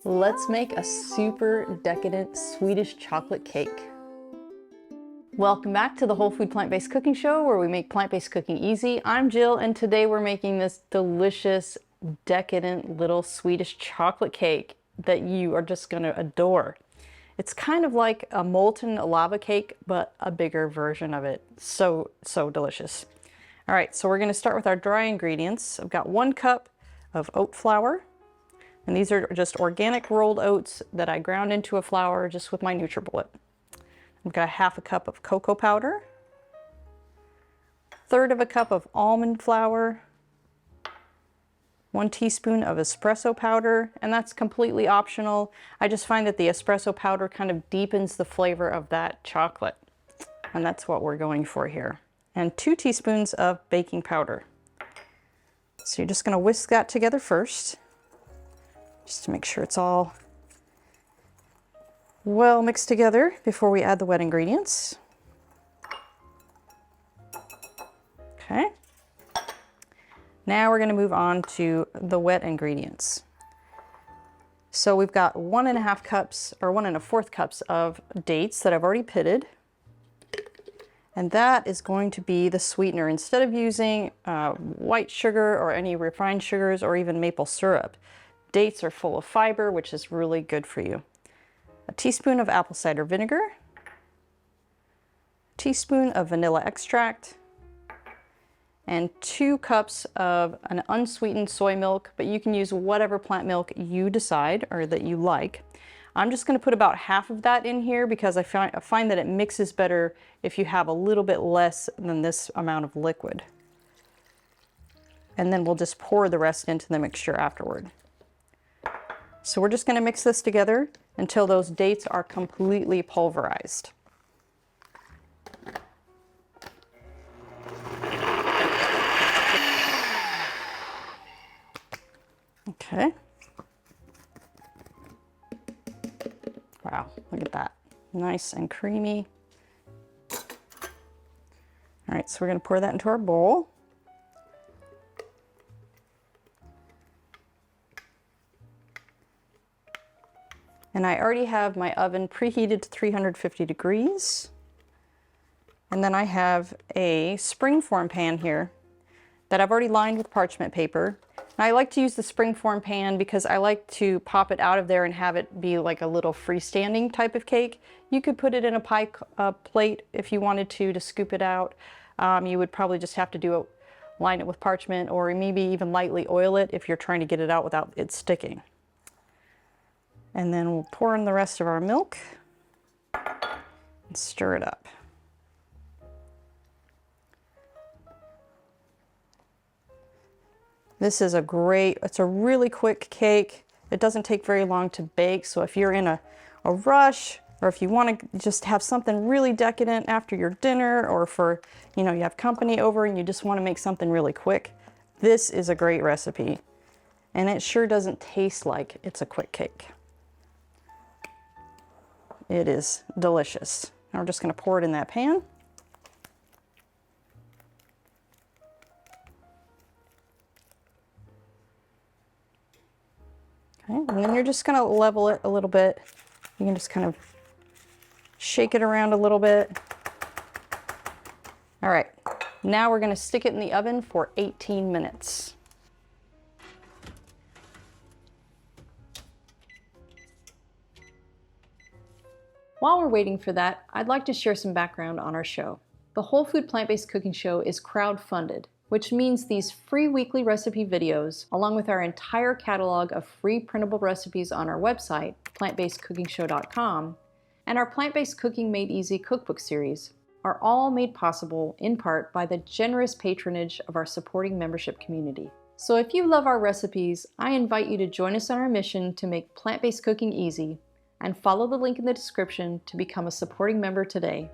Let's make a super decadent Swedish chocolate cake. Welcome back to the Whole Food Plant-Based Cooking Show, where we make plant-based cooking easy. I'm Jill, and today we're making this delicious, decadent little Swedish chocolate cake that you are just gonna adore. It's kind of like a molten lava cake, but a bigger version of it. So delicious. All right, so we're gonna start with our dry ingredients. I've got 1 cup of oat flour. And these are just organic rolled oats that I ground into a flour just with my NutriBullet. I've got 1/2 cup of cocoa powder, 1/3 cup of almond flour, 1 teaspoon of espresso powder, and that's completely optional. I just find that the espresso powder kind of deepens the flavor of that chocolate. And that's what we're going for here. And 2 teaspoons of baking powder. So you're just gonna whisk that together first, just to make sure it's all well mixed together before we add the wet ingredients. Okay. Now we're going to move on to the wet ingredients. So we've got 1.5 cups or 1 1/4 cups of dates that I've already pitted. And that is going to be the sweetener. Instead of using white sugar or any refined sugars or even maple syrup, dates are full of fiber, which is really good for you. A teaspoon of apple cider vinegar, a teaspoon of vanilla extract, and 2 cups of an unsweetened soy milk, but you can use whatever plant milk you decide or that you like. I'm just going to put about 1/2 of that in here because I find that it mixes better if you have a little bit less than this amount of liquid. And then we'll just pour the rest into the mixture afterward. So we're just going to mix this together until those dates are completely pulverized. Okay. Wow, look at that. Nice and creamy. All right, so we're going to pour that into our bowl. And I already have my oven preheated to 350 degrees. And then I have a springform pan here that I've already lined with parchment paper. And I like to use the springform pan because I like to pop it out of there and have it be like a little freestanding type of cake. You could put it in a pie plate if you wanted to scoop it out. You would probably just have to line it with parchment or maybe even lightly oil it if you're trying to get it out without it sticking. And then we'll pour in the rest of our milk and stir it up. This is it's a really quick cake. It doesn't take very long to bake, so if you're in a rush or if you want to just have something really decadent after your dinner or for, you have company over and you just want to make something really quick, this is a great recipe. And it sure doesn't taste like it's a quick cake. It is delicious. Now we're just going to pour it in that pan. Okay, and then you're just going to level it a little bit. You can just kind of shake it around a little bit. All right, now we're going to stick it in the oven for 18 minutes. While we're waiting for that, I'd like to share some background on our show. The Whole Food Plant-Based Cooking Show is crowdfunded, which means these free weekly recipe videos, along with our entire catalog of free printable recipes on our website, plantbasedcookingshow.com, and our Plant-Based Cooking Made Easy cookbook series, are all made possible in part by the generous patronage of our supporting membership community. So if you love our recipes, I invite you to join us on our mission to make plant-based cooking easy, and follow the link in the description to become a supporting member today.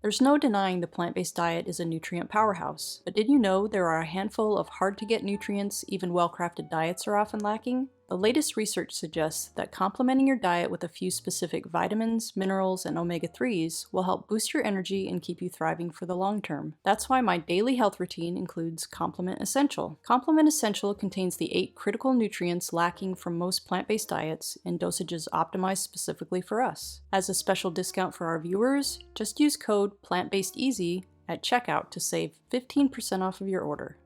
There's no denying the plant-based diet is a nutrient powerhouse, but did you know there are a handful of hard-to-get nutrients even well-crafted diets are often lacking? The latest research suggests that complementing your diet with a few specific vitamins, minerals, and omega-3s will help boost your energy and keep you thriving for the long term. That's why my daily health routine includes Complement Essential. Complement Essential contains the 8 critical nutrients lacking from most plant-based diets in dosages optimized specifically for us. As a special discount for our viewers, just use code PLANTBASEDEASY at checkout to save 15% off of your order.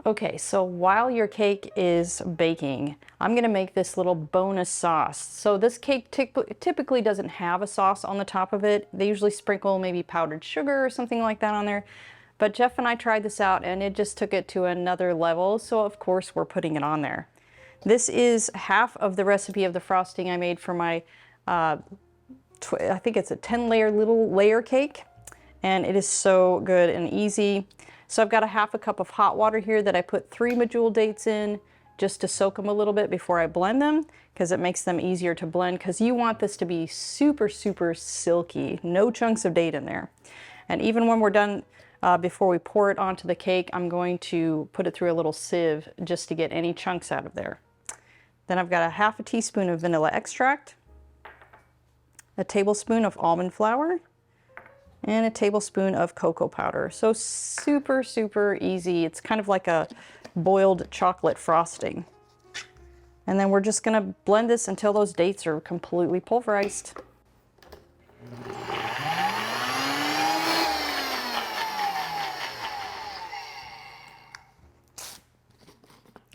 Okay, so while your cake is baking, I'm gonna make this little bonus sauce. So this cake typically doesn't have a sauce on the top of it. They usually sprinkle maybe powdered sugar or something like that on there. But Jeff and I tried this out and it just took it to another level. So of course we're putting it on there. This is half of the recipe of the frosting I made for my, I think it's a 10-layer little layer cake. And it is so good and easy. So I've got a half a cup of hot water here that I put 3 medjool dates in just to soak them a little bit before I blend them, because it makes them easier to blend, because you want this to be super, super silky. No chunks of date in there. And even when we're done, before we pour it onto the cake, I'm going to put it through a little sieve just to get any chunks out of there. Then I've got a half a teaspoon of vanilla extract, a tablespoon of almond flour, and a tablespoon of cocoa powder. So super, super easy. It's kind of like a boiled chocolate frosting. And then we're just gonna blend this until those dates are completely pulverized.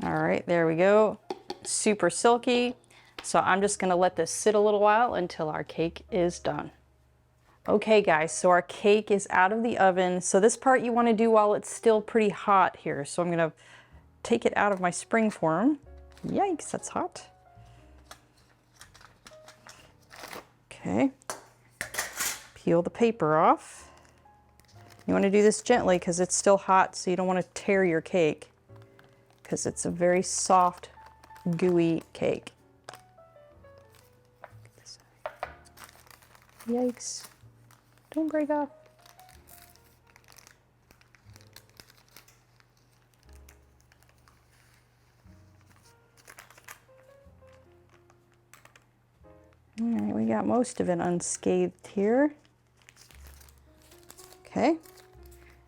All right, there we go. Super silky. So I'm just gonna let this sit a little while until our cake is done. Okay guys, so our cake is out of the oven. So this part you want to do while it's still pretty hot here. So I'm going to take it out of my spring form. Yikes, that's hot. Okay. Peel the paper off. You want to do this gently because it's still hot, so you don't want to tear your cake, because it's a very soft, gooey cake. Yikes. Don't break off. All right, we got most of it unscathed here. Okay,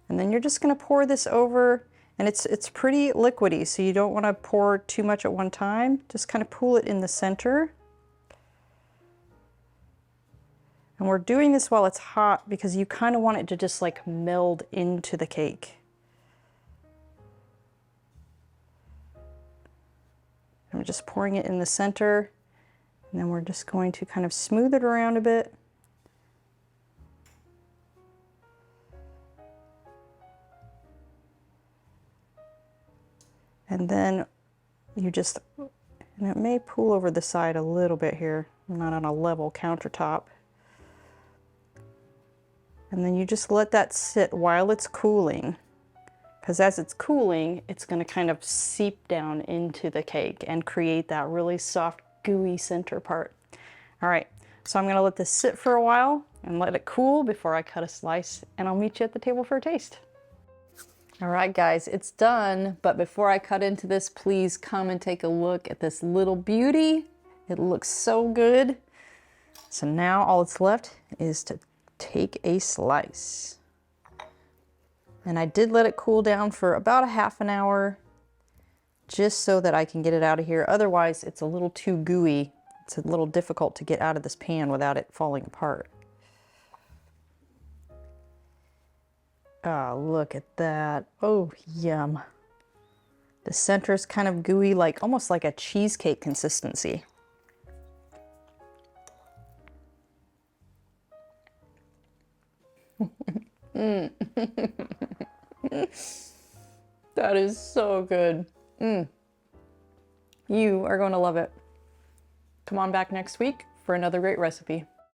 and then you're just going to pour this over, and it's pretty liquidy, so you don't want to pour too much at one time. Just kind of pool it in the center. And we're doing this while it's hot because you kind of want it to just like meld into the cake. And we're just pouring it in the center, and then we're just going to kind of smooth it around a bit. And then you just, and it may pool over the side a little bit here. I'm not on a level countertop. And then you just let that sit while it's cooling, because as it's cooling, it's going to kind of seep down into the cake and create that really soft, gooey center part. All right, so I'm going to let this sit for a while and let it cool before I cut a slice, and I'll meet you at the table for a taste. All right, guys, it's done, but before I cut into this, please come and take a look at this little beauty. It looks so good. So now all that's left is to take a slice. And I did let it cool down for about a half an hour, just so that I can get it out of here. Otherwise, it's a little too gooey. It's a little difficult to get out of this pan without it falling apart. Oh, look at that. Oh, yum. The center is kind of gooey, like almost like a cheesecake consistency. That is so good. You are going to love it. Come on back next week for another great recipe.